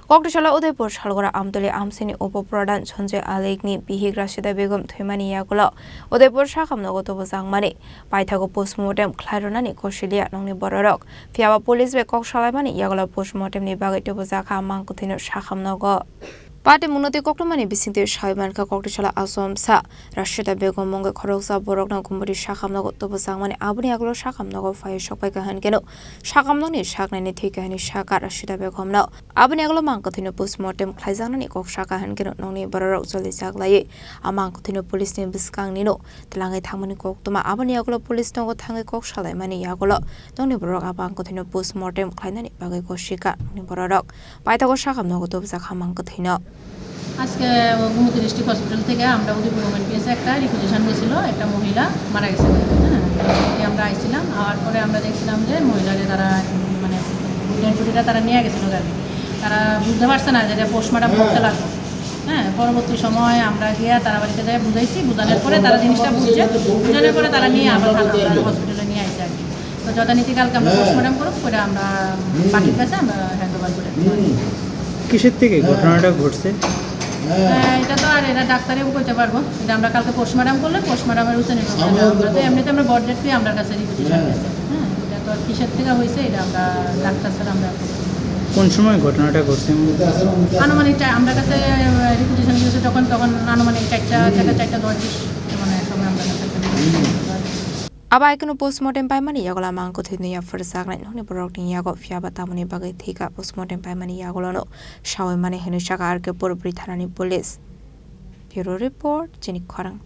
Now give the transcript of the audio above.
Koktisalo Udaipur Shalgara Amtali Amchaini Pradhan Sanjoy Alini Bihik Rasheda Begam Thwimani Yakulo Udaipur Sakham nogo Tubujakmani Paithago postmortem Khlairwnani Gosiliya Nokni bororok Phiyaba police be Koksalaimani Yakulo postmortem ni Bagwi Tubujakha Mangkwthwi Sakham nogo Pate munoti Koktisalo bisingte Shaimanka Koktisalo asomsa Rasheda Begam monge Khorang bororok na kumburi Sakham nogo Tubujakmani abuni Yakulo Sakham nogo fire shokpai kahan keno Sakham nokni saknani thikahani saka Rasheda Begam no abuni Yakulo Mangkwthwi postmortem Khlairwnani Koksakahan keno nokni bororok joli jaglai Mangkwthwi police ni biskang nino tlangai thangmani koktoma abuni Yakulo police nogo thangai Koksalaimani Yakulo nokni bororok Mangkwthwi postmortem Khlairwnani bagwi goshika nokni bororok Paithago Sakham nogo Tubujakha Mangkwthwi আজকে Gumti district hospital থেকে আমরা Udaipur government পিএসে একটা requisition হয়েছিল একটা মহিলা মারা গেছে হ্যাঁ আমরা আইছিলাম আর পরে আমরা দেখছিলাম যে মহিলারে তারা মানে ডেড বডিটা তারা নিয়ে গেছিল গাড়ি তারা বুঝতে পারছে না যে পোস্টমর্টম করতে লাগবে হ্যাঁ পরবর্তী সময় আমরা গিয়ে তারা বাড়িতে যাই বুঝাইছি বুঝানোর পরে তারা জিনিসটা বুঝছে বুঝানোর পরে তারা নিয়ে আবার হসপিটালে নিয়ে আসছে আর কি তো যথানীতি কালকে আমরা পোস্টমর্টম করব করে আমরা বাকির কাছে আমরা হ্যান্ড ওভার করে কিসের থেকে ঘটনাটা ঘটছে এটা তো আর এটা ডাক্তারই বলতে পারবো এটা আমরা কালকে পোস্টমর্টম করলে পোস্টমর্টমের উঠে নেব আমরা তো এমনিতে আমরা বড ডেট পেয়ে আমরা কাছে রিপোজিশন আছে হ্যাঁ এটা তো কিসের থেকে হয়েছে এটা আমরা ডাক্তার স্যার আমরা কোন সময় ঘটনাটা ঘটছে আনুমানিক আমরা কাছে রিপোজিশন দিয়েছে তখন আনুমানিক 4:10 মানে সময় আমরা কাছে Aba ikunu postmortem paimani Yakulo Mangkwthwi ya firsak nokni bororok ni yago Phiyaba tamoni bagwi thika postmortem paimani Yakulo no Thwimani henu saka arke purpuri thanani police Bureau report Chini Khorang